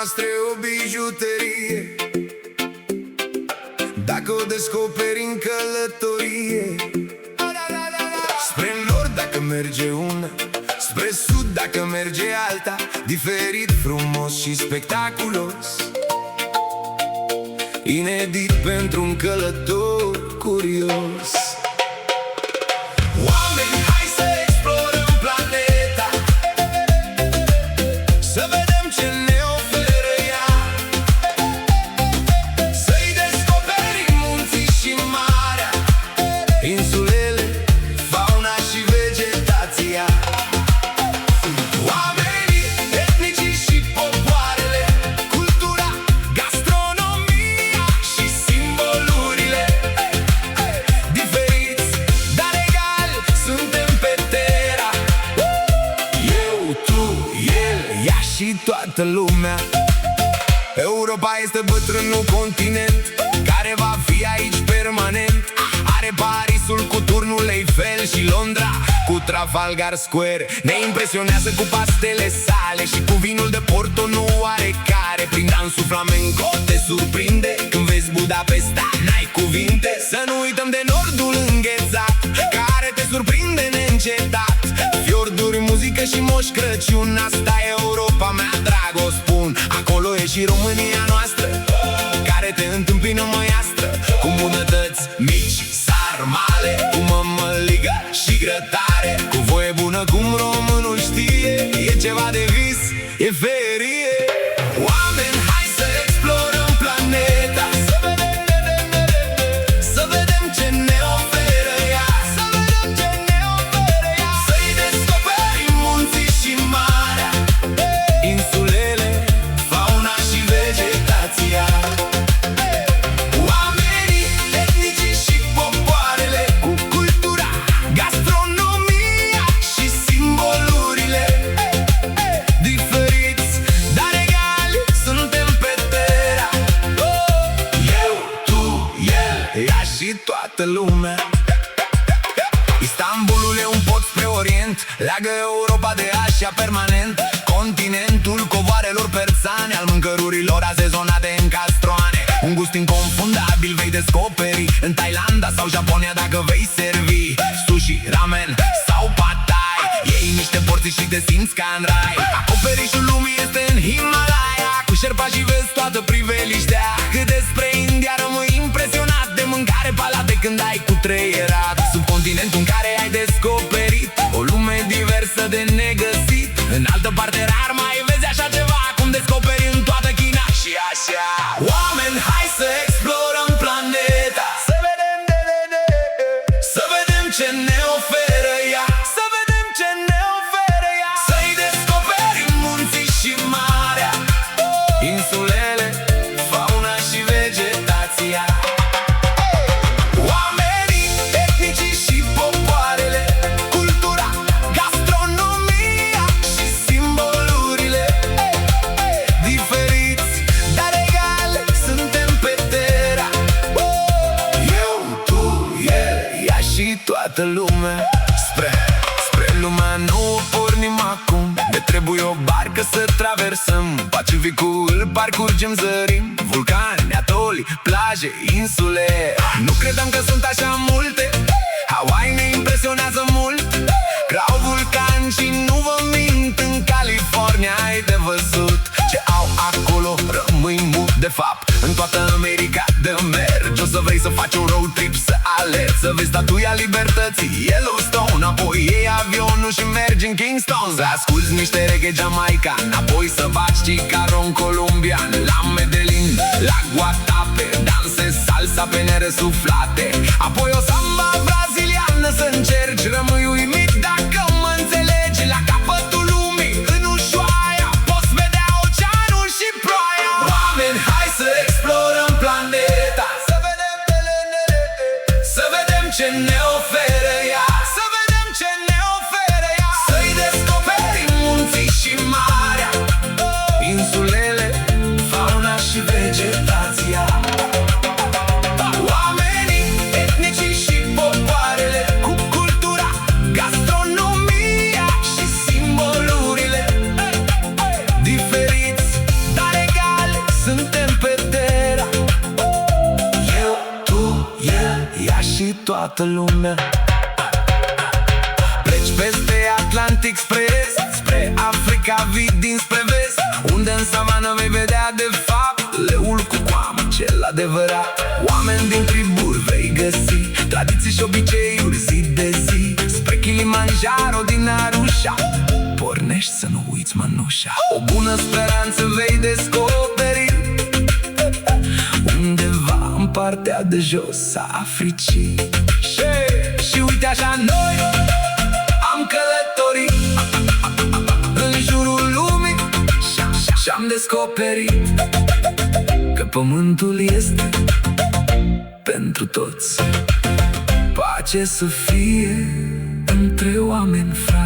noastră e o bijuterie. Dacă o descoperi în călătorie, spre nord dacă merge una, spre sud dacă merge alta, diferit, frumos și spectaculos, inedit pentru un călător curios. Oameni, hai să explorăm planeta, să vedem ce ne oferă ea, să-i descoperim munții și marea, insulele, fauna și vegetația, oamenii, etnicii și popoarele, cultura, gastronomia și simbolurile. Diferiți, dar egali, suntem pe Terra. Eu, tu, el, ea și toată lumea. Europa este bătrânul continent care va fi aici permanent. Are Parisul cu turnul Eiffel și Londra cu Trafalgar Square. Ne impresionează cu pastele sale și cu vinul de Porto nu oarecare. Prin dansul flamenco te surprinde când vezi Budapesta, n-ai cuvinte. Să nu uităm de nordul înghețat care te surprinde neîncetat. Fiorduri, muzică și Moș Crăciun, asta e Europa mea, drag, o spun. Acolo e și România noastră care te întâmpină măiastră, cu bunătăți mici, sarmale, cu mămăligă și grătare, cu voie bună cum românul știe. E ceva de vis, e ferie. Oameni, hai să explorăm planeta, să vedem ce ne oferă ea, să-i descoperim munții și marea, insulele, fauna și vegetația, oamenii, etnicii și popoarele, cu cultura, gastronomia și simbolurile. Diferiți, dar egali, suntem pe Terra. Eu, tu, el, ea și toată lumea. Istanbulul e un pod spre Orient, leagă Europa de Asia permanent. Continentul covoarelor persane, al mâncărurilor asezonate în castroane. Un gust inconfundabil vei descoperi în Thailanda sau Japonia dacă vei servi sushi, ramen sau pad thai. Iei niște porții și te simți ca în rai. Acoperișul lumii este în Himalaya, cu șerpa și vezi toată priveliștea. Cât despre India rămâi impresionat de mâncare palate când ai cutreierat. Subcontinentul în care ai descoperit o lume diversă de negăsit. În altă parte rar mai vezi așa ceva cum descoperi în toată China și Asia. Oameni, hai să explorăm planeta, să vedem ce ne oferă ea, să-i descoperim munții și marea, insulele, fauna și vegetația, oamenii, etnicii și popoarele, cultura, gastronomia și simbolurile. Diferiți, dar egali, suntem pe Terra. Eu, tu, el, ea și toată lumea. Spre lumea nouă pornim acum. Ne trebuie o barcă să traversăm Pacificul, îl parcurgem, zărim vulcani, atoli, plaje, insule. Nu credeam că sunt așa multe. Hawaii ne impresionează mult. Grau vulcani și nu vă mint, în California ai de văzut ce au acolo, rămâi mut de fapt. În toată America de mergi, o să vrei să faci un road trip, să alergi, să vezi statuia libertății Yellowstone. Apoi iei avionul și mergi în Kingston, să asculti niște reggae jamaican. Apoi să faci chicaron colombian, la Medellin, la Guatape, danse salsa pe neresuflate. Apoi o samba braziliană să încerci, rămâi uimit dacă mă înțelegi. La capătul lumii, în Ushuaia, poți vedea oceanul și ploaia. Oameni, hai să explorăm planeta, să vedem ce ne oferă ea, să-i descoperim munții și marea, insulele, fauna și vegetația, oamenii, toată lumea. Pleci peste Atlantic spre Africa, vii dinspre vest, unde în savană vei vedea de fapt leul cu coamă cel adevărat. Oameni din triburi vei găsi, tradiții și obiceiuri zi de zi. Spre Kilimanjaro din Arusha pornești să nu uiți mănușa. O bună speranță vei descoperi undeva în partea de jos a Africii. Și uite așa noi am călătorit în jurul lumii și-am descoperit că pământul este pentru toți. Pace să fie între oameni, frate.